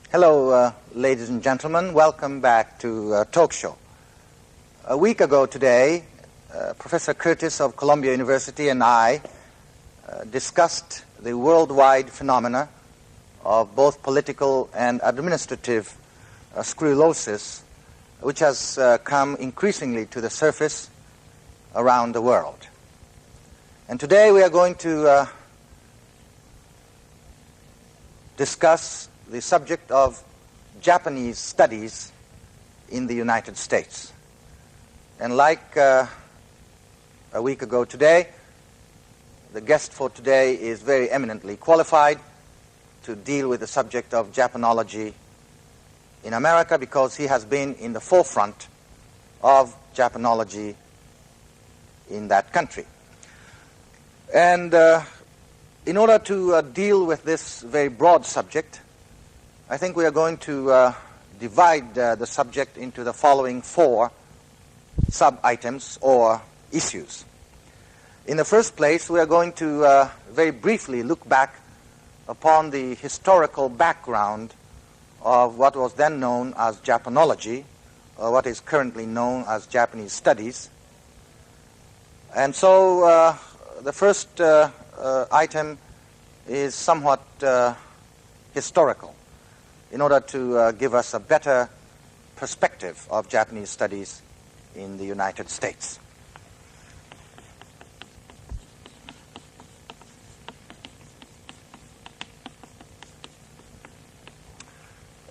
Hello, ladies and gentlemen. Welcome back to Talk Show. A week ago today, Professor Curtis of Columbia University and I discussed the worldwide phenomena of both political and administrative sclerosis, which has come increasingly to the surface around the world. And today we are going to discuss the subject of Japanese studies in the United States. And like a week ago today, the guest for today is very eminently qualified to deal with the subject of Japanology in America because he has been in the forefront of Japanology in that country. And in order to deal with this very broad subject, I think we are going to divide the subject into the following 4 sub-items or issues. In the first place, we are going to very briefly look back upon the historical background of what was then known as Japanology, or what is currently known as Japanese studies. And so the first item is somewhat historical, in order to give us a better perspective of Japanese studies in the United States.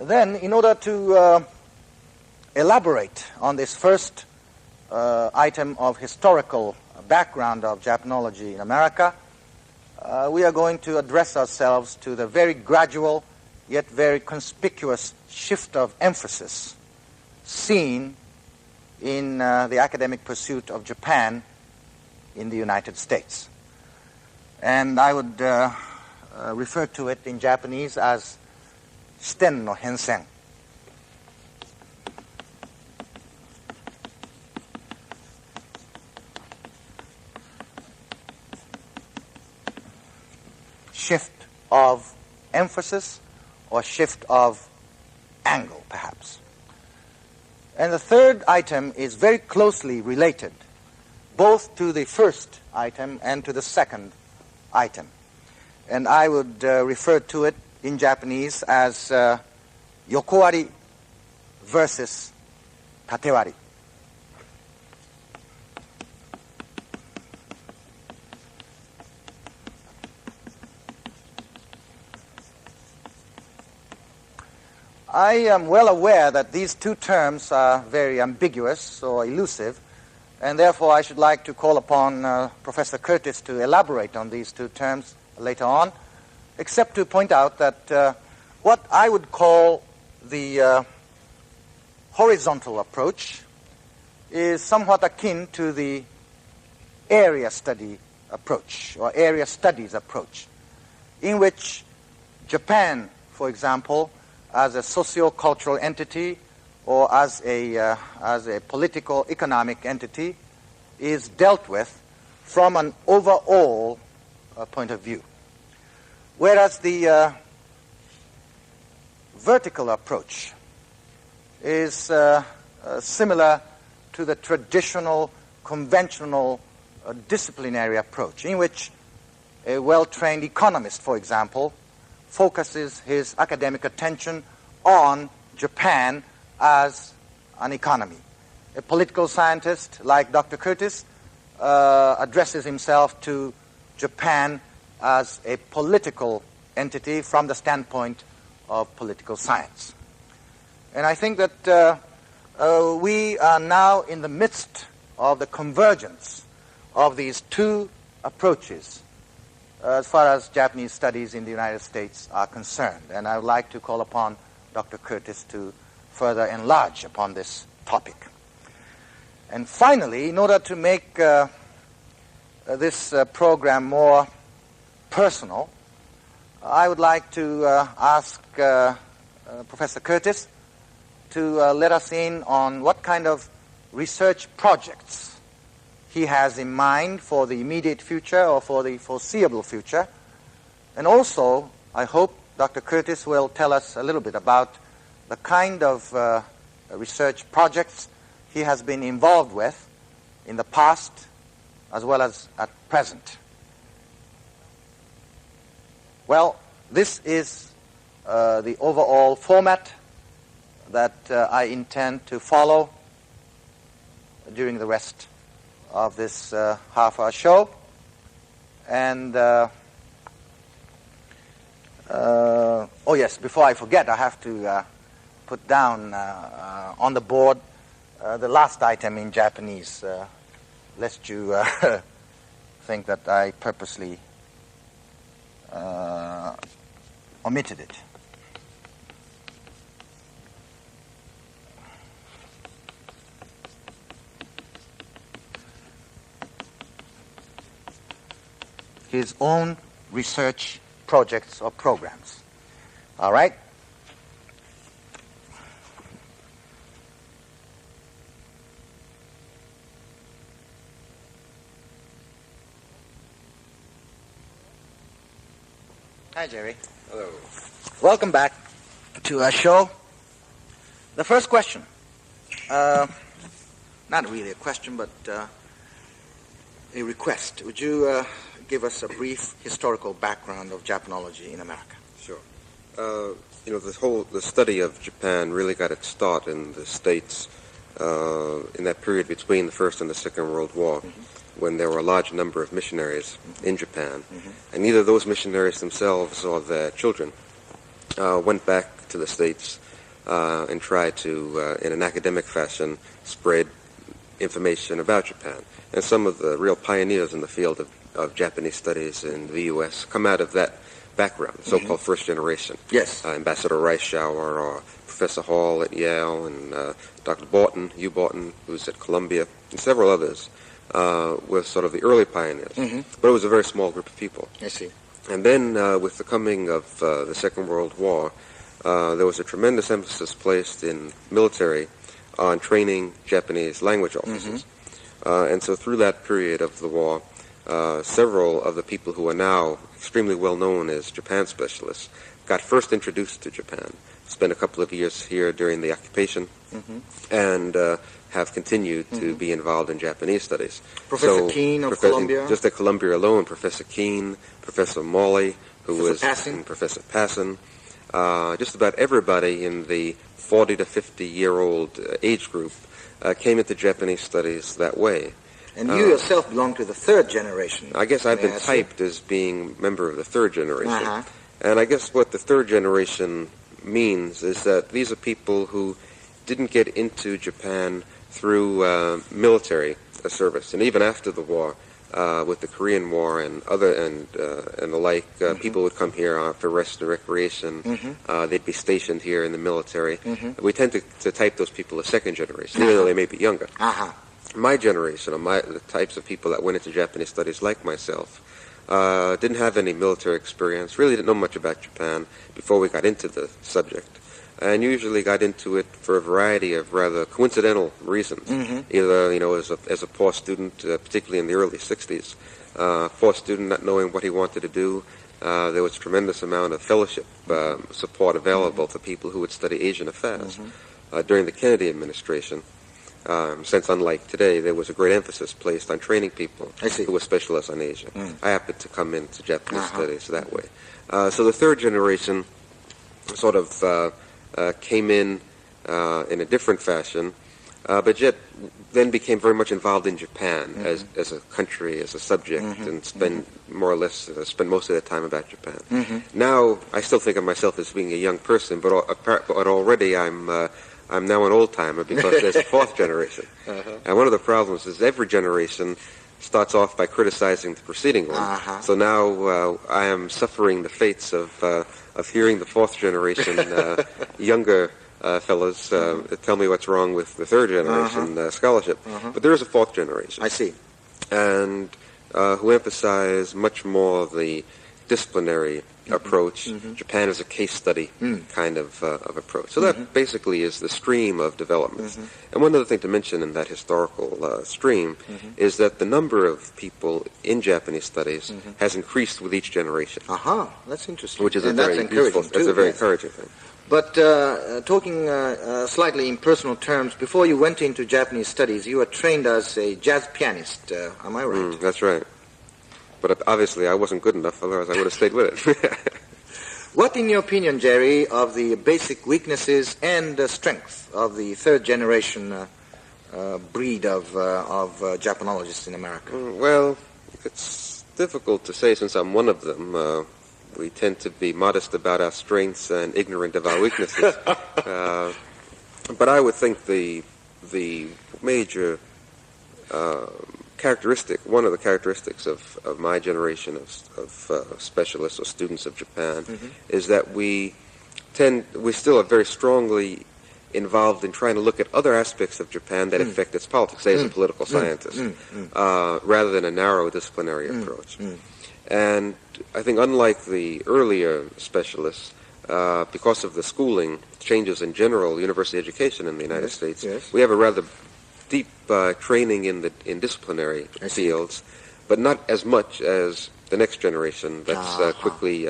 Then, in order to elaborate on this first item of historical background of Japanology in America, we are going to address ourselves to the very gradual yet very conspicuous shift of emphasis seen in the academic pursuit of Japan in the United States. And I would refer to it in Japanese as shiten no hensen. Shift of emphasis, or shift of angle, perhaps. And the third item is very closely related, both to the first item and to the second item. And I would refer to it in Japanese as yokowari versus tatewari. I am well aware that these two terms are very ambiguous or elusive, and therefore I should like to call upon Professor Curtis to elaborate on these two terms later on, except to point out that what I would call the horizontal approach is somewhat akin to the area study approach, or area studies approach, in which Japan, for example, as a socio-cultural entity or as a political economic entity, is dealt with from an overall point of view. Whereas the vertical approach is similar to the traditional, conventional disciplinary approach, in which a well-trained economist, for example, focuses his academic attention on Japan as an economy. A political scientist like Dr. Curtis addresses himself to Japan as a political entity from the standpoint of political science. And I think that we are now in the midst of the convergence of these two approaches as far as Japanese studies in the United States are concerned. And I would like to call upon Dr. Curtis to further enlarge upon this topic. And finally, in order to make this program more personal, I would like to ask Professor Curtis to let us in on what kind of research projects he has in mind for the immediate future or for the foreseeable future. And also, I hope Dr. Curtis will tell us a little bit about the kind of research projects he has been involved with in the past as well as at present. Well, this is the overall format that I intend to follow during the rest of this half-hour show. And, oh yes, before I forget, I have to put down on the board the last item in Japanese, lest you think that I purposely omitted it. His own research projects or programs. All right? Hi, Jerry. Hello. Welcome back to our show. The first question, not really a question, but a request. Would you give us a brief historical background of Japanology in America? Sure. The study of Japan really got its start in the States in that period between the First and the Second World War, when there were a large number of missionaries in Japan. And either those missionaries themselves or their children went back to the States and tried to, in an academic fashion, spread information about Japan. And some of the real pioneers in the field of Japanese studies in the U.S. come out of that background, so-called first generation. Yes. Ambassador Reischauer or Professor Hall at Yale and Dr. Barton, Hugh Barton, who's at Columbia, and several others were sort of the early pioneers. But it was a very small group of people. I see. And then with the coming of the Second World War, there was a tremendous emphasis placed in military on training Japanese language officers. And so through that period of the war, several of the people who are now extremely well known as Japan specialists got first introduced to Japan, spent a couple of years here during the occupation, and have continued to be involved in Japanese studies. Professor Keene of Columbia? Just at Columbia alone, Professor Keene, Professor Morley, who was Professor Passon, just about everybody in the 40 to 50-year-old age group came into Japanese studies that way. And you yourself belong to the third generation. I guess I've been typed as being a member of the third generation. And I guess what the third generation means is that these are people who didn't get into Japan through military service. And even after the war, with the Korean War and the like, people would come here for rest and recreation. They'd be stationed here in the military. We tend to type those people as second generation, even though they may be younger. My generation, or the types of people that went into Japanese studies like myself, didn't have any military experience, really didn't know much about Japan before we got into the subject, and usually got into it for a variety of rather coincidental reasons. Either, as a poor student, particularly in the early 60s, poor student not knowing what he wanted to do. There was a tremendous amount of fellowship support available for people who would study Asian affairs. During the Kennedy administration, since unlike today, there was a great emphasis placed on training people who were specialists on Asia. I happened to come into Japanese studies that way. So the third generation sort of came in a different fashion. but yet then became very much involved in Japan as a country, as a subject, and spend more or less spend most of their time about Japan. Now I still think of myself as being a young person, but already I'm now an old timer because there's a fourth generation. And one of the problems is every generation starts off by criticizing the preceding one. So now I am suffering the fates of hearing the fourth generation younger fellows tell me what's wrong with the third generation scholarship. But there is a fourth generation. I see. And who emphasize much more the disciplinary approach. Japan is a case study kind of approach. So that basically is the stream of developments. And one other thing to mention in that historical stream is that the number of people in Japanese studies has increased with each generation. That's interesting. Which is a very useful, that's a very encouraging thing. But talking slightly in personal terms, before you went into Japanese studies, you were trained as a jazz pianist. Am I right? That's right. But obviously I wasn't good enough, otherwise I would have stayed with it. What, in your opinion, Jerry, of the basic weaknesses and strength of the third generation breed of Japanologists in America? Well, it's difficult to say since I'm one of them. We tend to be modest about our strengths and ignorant of our weaknesses. But I would think the major one of the characteristics of my generation of specialists or students of Japan is that we still are very strongly involved in trying to look at other aspects of Japan that affect its politics, say as a political scientist, rather than a narrow disciplinary approach. And I think unlike the earlier specialists, because of the schooling changes in general university education in the United States, we have a rather deep training in disciplinary fields, but not as much as the next generation that's quickly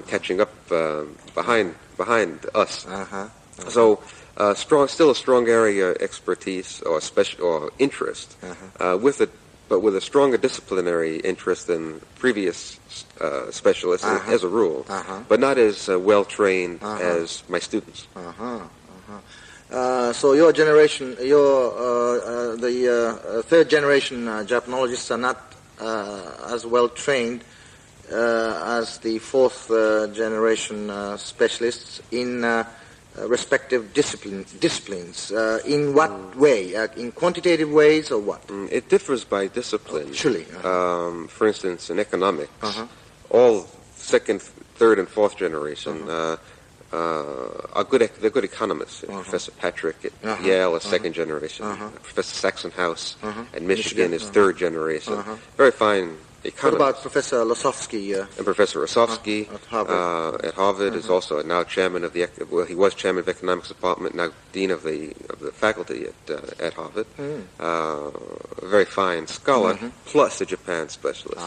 catching up behind us. So still a strong area expertise or interest but with a stronger disciplinary interest than previous specialists as a rule, but not as well trained as my students. So your generation, the third generation Japanologists are not as well trained as the fourth generation specialists in respective disciplines. In what way? In quantitative ways or what? It differs by discipline. Surely. For instance, in economics, all second, third, and fourth generation are good economists. Professor Patrick at Yale is second generation. Professor Saxonhouse at Michigan is third generation. Very fine economists. What about Professor Lasovsky? And Professor Lasovsky at Harvard is also now chairman of he was chairman of the economics department, now dean of the faculty at Harvard. A very fine scholar, plus a Japan specialist.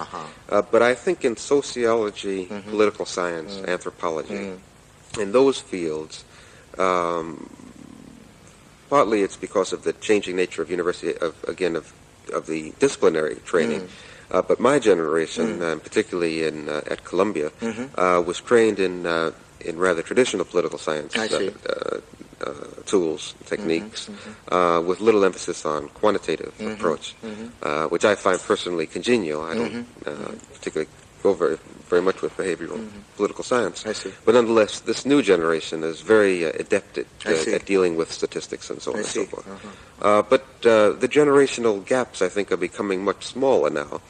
But I think in sociology, political science, anthropology, in those fields, partly it's because of the changing nature of university of the disciplinary training. But my generation, particularly at Columbia, was trained in rather traditional political science tools, techniques, with little emphasis on quantitative approach, which I find personally congenial. I don't particularly go very much with behavioral political science. But nonetheless, this new generation is very adept at dealing with statistics and so on and so forth. But the generational gaps, I think, are becoming much smaller now.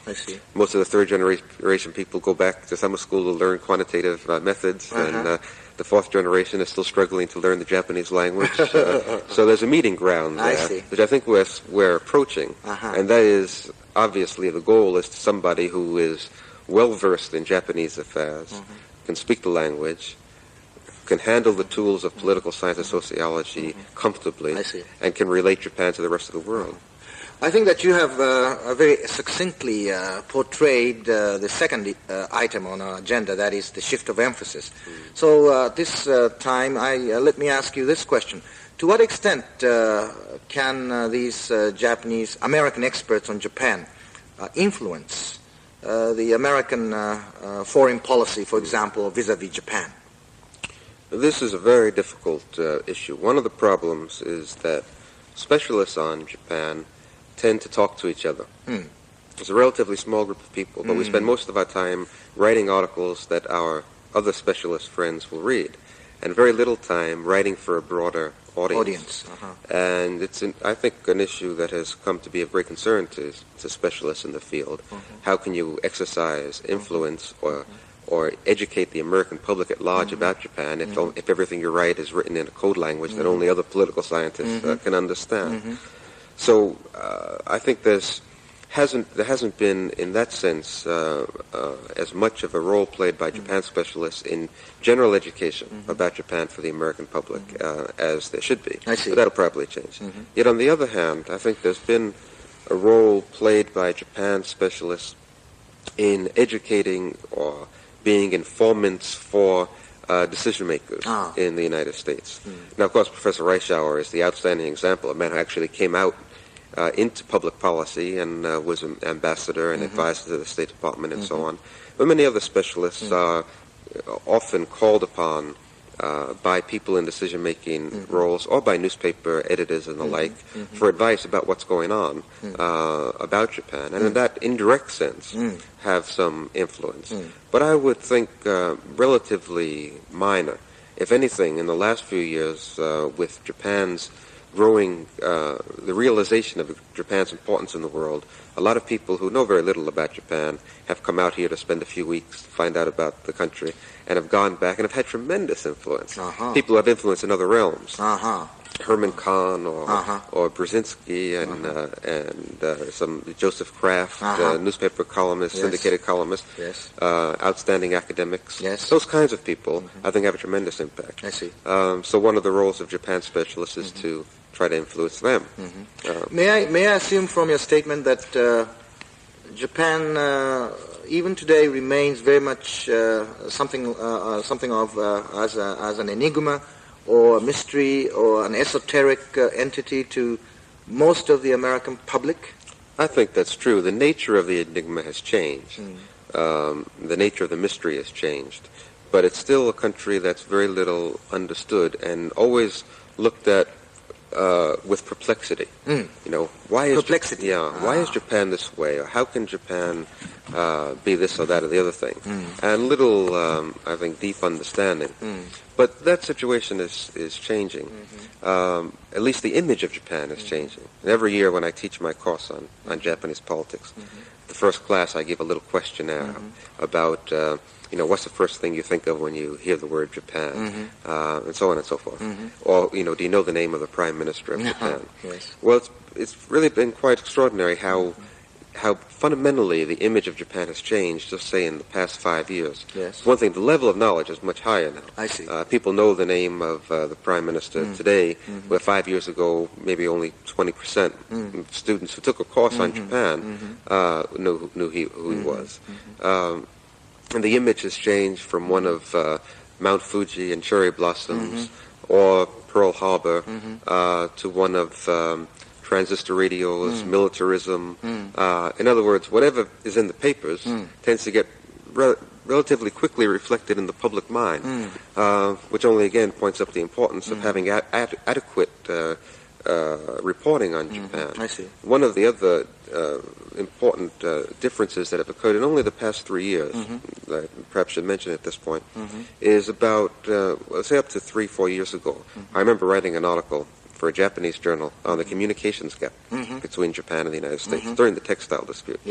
Most of the third generation people go back to summer school to learn quantitative methods, and the fourth generation is still struggling to learn the Japanese language. So there's a meeting ground there, which I think we're approaching. And that is, obviously, the goal is somebody who is well-versed in Japanese affairs, can speak the language, can handle the tools of political science and sociology comfortably, and can relate Japan to the rest of the world. I think that you have very succinctly portrayed the second item on our agenda, that is the shift of emphasis. So this time, let me ask you this question. To what extent can these Japanese American experts on Japan influence the American foreign policy, for example, vis-a-vis Japan? This is a very difficult issue. One of the problems is that specialists on Japan tend to talk to each other. It's a relatively small group of people, but we spend most of our time writing articles that our other specialist friends will read, and very little time writing for a broader audience. And it's, I think, an issue that has come to be of great concern to specialists in the field. How can you exercise influence or educate the American public at large about Japan if everything you write is written in a code language that only other political scientists can understand? So I think there hasn't been, in that sense, as much of a role played by Japan specialists in general education about Japan for the American public as there should be. I see. But that'll probably change. Yet on the other hand, I think there's been a role played by Japan specialists in educating or being informants for decision makers in the United States. Now, of course, Professor Reischauer is the outstanding example of a man who actually came out into public policy and was an ambassador and advisor to the State Department and so on. But many other specialists are often called upon by people in decision-making roles or by newspaper editors and the like for advice about what's going on about Japan, and in that indirect sense have some influence. But I would think relatively minor. If anything, in the last few years, with Japan's growing, the realization of Japan's importance in the world, a lot of people who know very little about Japan have come out here to spend a few weeks to find out about the country and have gone back and have had tremendous influence. People who have influence in other realms. Herman Kahn or Brzezinski and some Joseph Kraft, newspaper columnists, syndicated columnists, outstanding academics. Those kinds of people, I think, have a tremendous impact. I see. So one of the roles of Japan specialists is to try to influence them. May I assume from your statement that Japan, even today, remains very much something of as an enigma, or a mystery, or an esoteric entity to most of the American public? I think that's true. The nature of the enigma has changed. The nature of the mystery has changed. But it's still a country that's very little understood and always looked at with perplexity. You know, why is perplexity? Why is Japan this way? Or how can Japan be this or that or the other thing? And little, I think, deep understanding. But that situation is changing. At least the image of Japan is changing. And every year when I teach my course on Japanese politics, the first class I give a little questionnaire about what's the first thing you think of when you hear the word Japan, and so on and so forth. Or, do you know the name of the Prime Minister of Japan? Well, it's really been quite extraordinary how fundamentally the image of Japan has changed, just say in the past 5 years. One thing, the level of knowledge is much higher now. I see. People know the name of the Prime Minister today, where 5 years ago maybe only 20% of students who took a course on Japan knew who he was. And the image has changed from one of Mount Fuji and cherry blossoms or Pearl Harbor to one of transistor radios, militarism. In other words, whatever is in the papers tends to get relatively quickly reflected in the public mind, which only again points up the importance of having adequate reporting on Japan. I see. One of the other important differences that have occurred in only the past 3 years, I perhaps should mention at this point, is about, let's say up to 3-4 years ago. I remember writing an article for a Japanese journal on the communications gap between Japan and the United States during the textile dispute,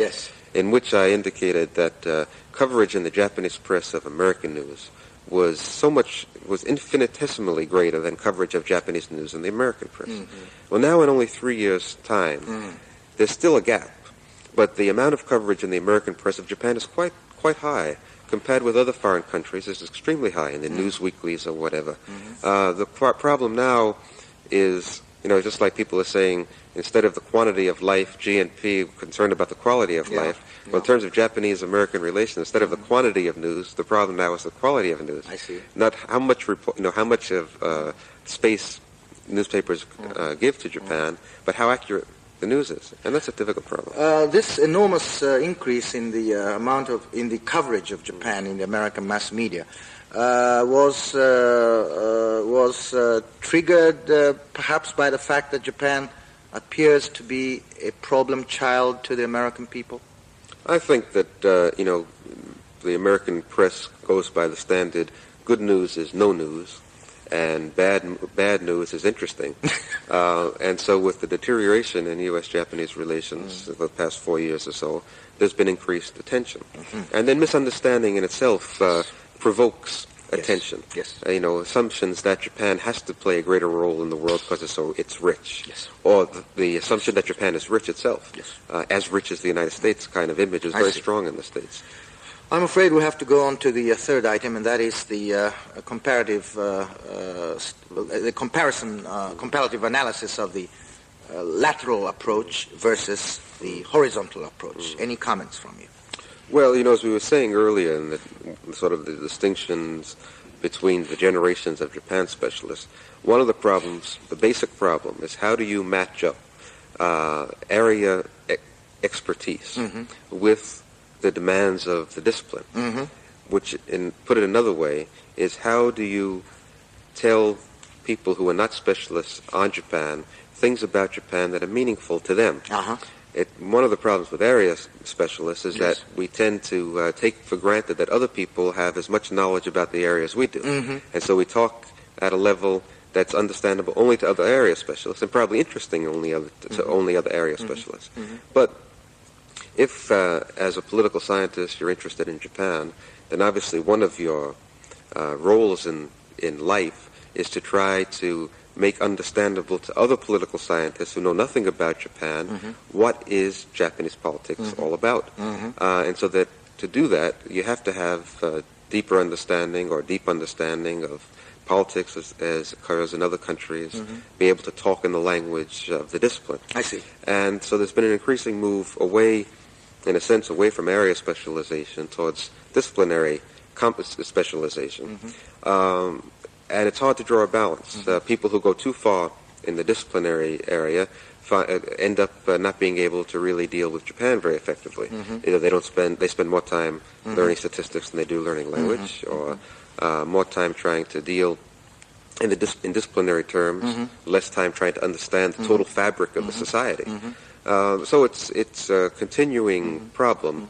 in which I indicated that coverage in the Japanese press of American news was infinitesimally greater than coverage of Japanese news in the American press. Well, now in only 3 years' time, there's still a gap, but the amount of coverage in the American press of Japan is quite high. Compared with other foreign countries, it's extremely high in the news weeklies or whatever. The problem now is, just like people are saying, instead of the quantity of life, GNP, concerned about the quality of life. Well, in terms of Japanese-American relations, instead of the quantity of news, the problem now is the quality of news. I see. Not how much how much of space newspapers give to Japan, but how accurate the news is, and that's a difficult problem. This enormous increase in the in the coverage of Japan in the American mass media was triggered perhaps by the fact that Japan appears to be a problem child to the American people? I think that, the American press goes by the standard, good news is no news, and bad news is interesting. And so with the deterioration in U.S.-Japanese relations the past 4 years or so, there's been increased attention. And then misunderstanding in itself provokes attention. Yes. Assumptions that Japan has to play a greater role in the world because it's rich. Yes. Or the assumption that Japan is rich itself. Yes. As rich as the United States kind of image is very strong in the States. I'm afraid we have to go on to the third item, and that is the comparative analysis of the lateral approach versus the horizontal approach. Any comments from you? Well, as we were saying earlier, in the sort of the distinctions between the generations of Japan specialists, one of the problems, the basic problem, is how do you match up area expertise with the demands of the discipline, which, put it another way, is how do you tell people who are not specialists on Japan things about Japan that are meaningful to them. One of the problems with area specialists is that we tend to take for granted that other people have as much knowledge about the area as we do. And so we talk at a level that's understandable only to other area specialists and probably interesting to only other area specialists. But if, as a political scientist, you're interested in Japan, then obviously one of your roles in life is to try to make understandable to other political scientists who know nothing about Japan what is Japanese politics all about. And so that to do that, you have to have deeper understanding or deep understanding of politics as occurs in other countries, be able to talk in the language of the discipline. I see. And so there's been an increasing move away, in a sense, away from area specialization towards disciplinary specialization. And it's hard to draw a balance. People who go too far in the disciplinary area end up not being able to really deal with Japan very effectively. Either they spend more time learning statistics than they do learning language, or more time trying to deal in disciplinary terms, less time trying to understand the total fabric of the society. So it's a continuing problem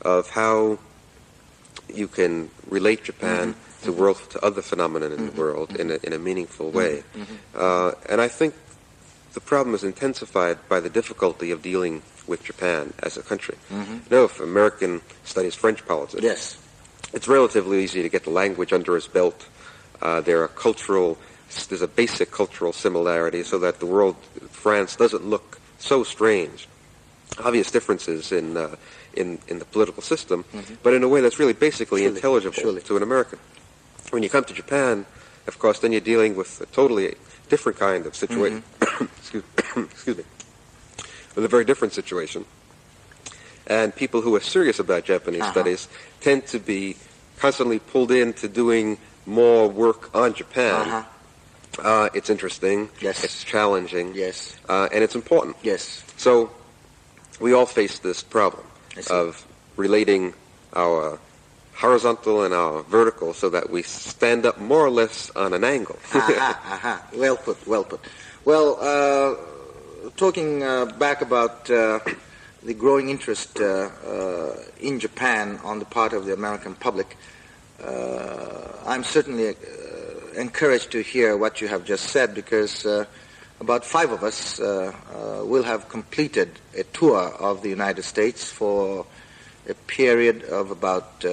of how you can relate Japan to other phenomena in the world in a meaningful way. And I think the problem is intensified by the difficulty of dealing with Japan as a country. If American studies French politics, it's relatively easy to get the language under his belt. There's a basic cultural similarity so that France doesn't look so strange. Obvious differences in the political system, but in a way that's really basically intelligible to an American. When you come to Japan, of course, then you're dealing with a totally different kind of situation. Excuse me. With a very different situation. And people who are serious about Japanese studies tend to be constantly pulled into doing more work on Japan. It's interesting. It's challenging. And it's important. So we all face this problem of relating our horizontal and our vertical so that we stand up more or less on an angle. Well put, well put. Well, talking back about the growing interest in Japan on the part of the American public, I'm certainly encouraged to hear what you have just said, because about 5 of us will have completed a tour of the United States for a period of about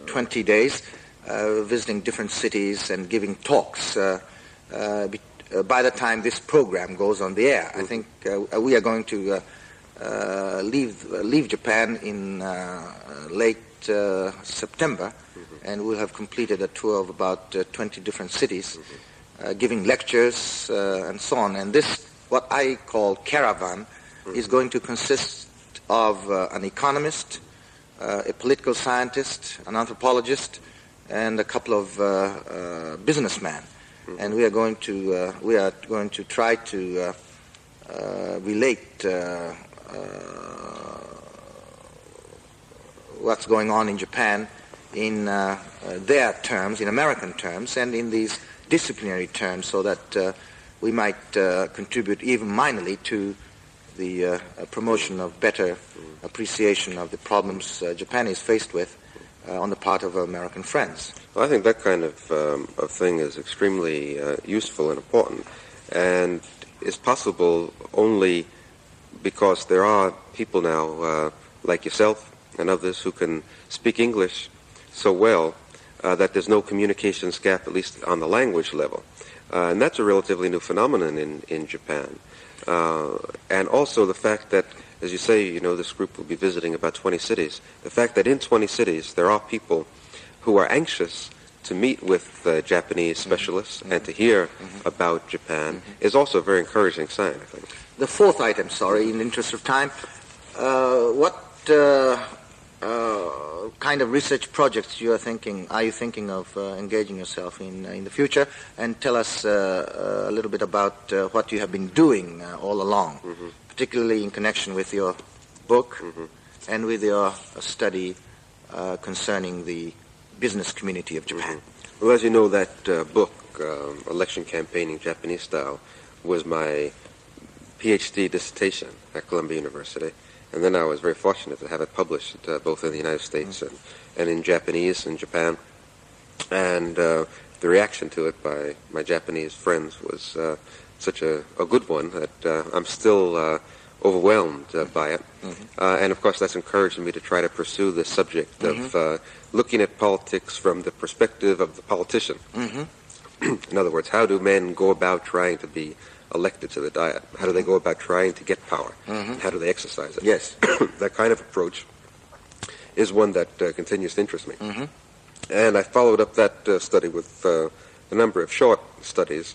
20 days, visiting different cities and giving talks. By the time this program goes on the air, I think we are going to leave Japan in late September, and we'll have completed a tour of about 20 different cities, giving lectures and so on. And this, what I call caravan, is going to consist of an economist, a political scientist, an anthropologist, and a couple of businessmen. And we are going to try to relate what's going on in Japan in their terms, in American terms, and in these disciplinary terms, so that we might contribute even minorly to the promotion of better appreciation of the problems Japan is faced with on the part of American friends. Well, I think that kind of thing is extremely useful and important, and is possible only because there are people now like yourself and others who can speak English so well that there's no communications gap, at least on the language level. And that's a relatively new phenomenon in Japan. And also the fact that, as you say, this group will be visiting about 20 cities. The fact that in 20 cities there are people who are anxious to meet with Japanese specialists and to hear about Japan is also a very encouraging sign, I think. The fourth item, in the interest of time, what kind of research projects are you thinking of engaging yourself in the future? And tell us a little bit about what you have been doing all along, particularly in connection with your book and with your study concerning the business community of Japan. Well, as you know, that book, Election Campaigning Japanese Style, was my PhD dissertation at Columbia University. And then I was very fortunate to have it published both in the United States and in Japanese in Japan. And the reaction to it by my Japanese friends was such a good one that I'm still overwhelmed by it. And of course that's encouraged me to try to pursue this subject of looking at politics from the perspective of the politician. In other words, how do men go about trying to be elected to the Diet? How do they go about trying to get power? How do they exercise it? Yes. That kind of approach is one that continues to interest me. And I followed up that study with a number of short studies,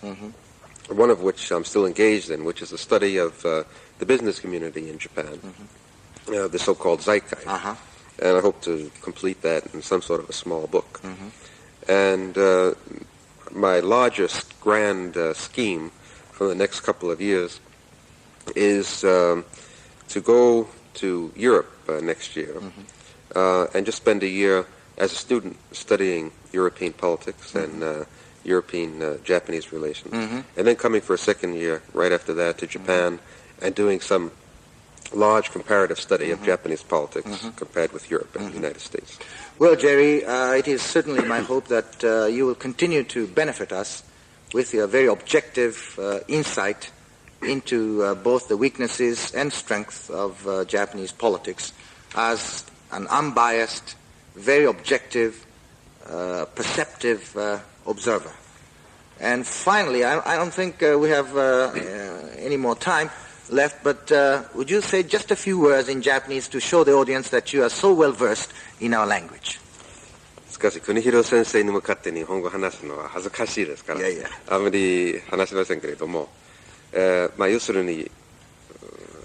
one of which I'm still engaged in, which is a study of the business community in Japan, the so-called zeitgeist. And I hope to complete that in some sort of a small book. And my largest grand scheme for the next couple of years is to go to Europe next year and just spend a year as a student studying European politics and European-Japanese relations, and then coming for a second year right after that to Japan and doing some large comparative study of Japanese politics compared with Europe and the United States. Well, Jerry, it is certainly my hope that you will continue to benefit us with your very objective insight into both the weaknesses and strengths of Japanese politics as an unbiased, very objective, perceptive observer. And finally, I don't think we have any more time left, but would you say just a few words in Japanese to show the audience that you are so well versed in our language? しかし国広先生に向かって日本語を話すのは恥ずかしいですから、あまり話しませんけれども、要するに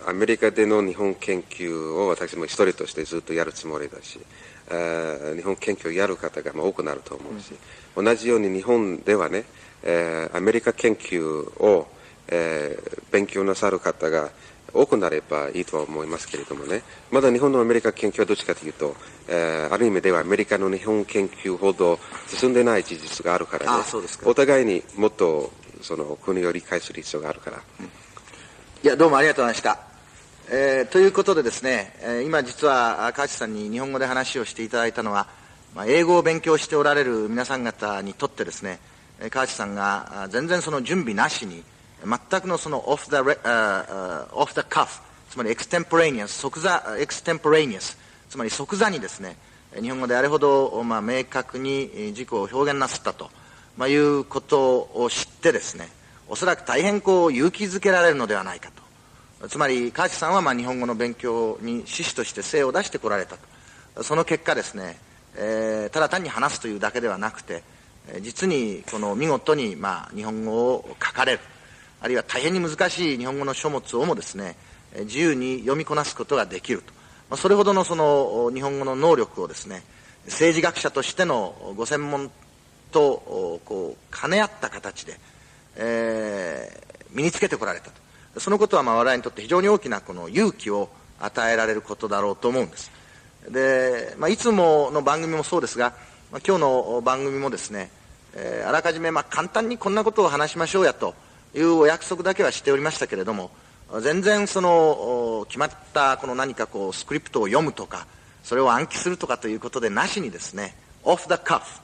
アメリカでの日本研究を私も一人としてずっとやるつもりだし、日本研究をやる方が多くなると思うし、同じように日本ではね、アメリカ研究を、勉強なさる方が多くなればいいとは思いますけれどもね、まだ日本のアメリカ研究はどっちかというと、ある意味ではアメリカの日本研究ほど進んでない事実があるからね、お互いにもっとその国を理解する必要があるから。いや、どうもありがとうございました。ということでですね、今実は川内さんに日本語で話をしていただいたのは、英語を勉強しておられる皆さん方にとってですね、川内さんが全然その準備なしに、全くのそのオフ・ザ・カフ、つまりエクステンポレーニアス、つまり即座にですね、日本語であれほど、明確に自己を表現なさったと、いうことを知ってですね、おそらく大変勇気づけられるのではないかと。つまり川内さんは日本語の勉強に志士として精を出してこられたと。その結果ですね、ただ単に話すというだけではなくて、実にこの見事に日本語を書かれる、あるいは大変に難しい日本語の書物をもですね、自由に読みこなすことができると。それほどのその日本語の能力をですね、政治学者としてのご専門と兼ね合った形で、身につけてこられたと。そのことは我々にとって非常に大きなこの勇気を与えられることだろうと思うんです。で、いつもの番組もそうですが、今日の番組もですね、あらかじめ簡単にこんなことを話しましょうやというお約束だけはしておりましたけれども、全然その決まったこの何かこうスクリプトを読むとか、それを暗記するとかということでなしにですね、オフ・ザ・カフ、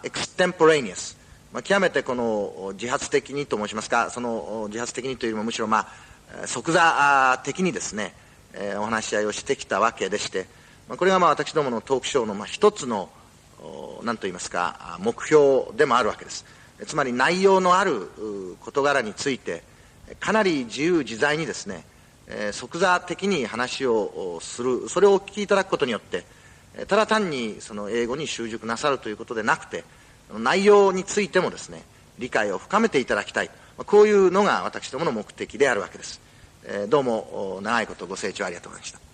エクステンポレニアス、極めてこの自発的にと申しますか、その自発的にというよりもむしろ即座的にですね、お話し合いをしてきたわけでして、これが私どものトークショーの一つの何と言いますか目標でもあるわけです。つまり内容のある事柄についてかなり自由自在にですね、即座的に話をする、それをお聞きいただくことによってただ単にその英語に習熟なさるということでなくて、内容についてもですね理解を深めていただきたい、こういうのが私どもの目的であるわけです。どうも長いことご清聴ありがとうございました。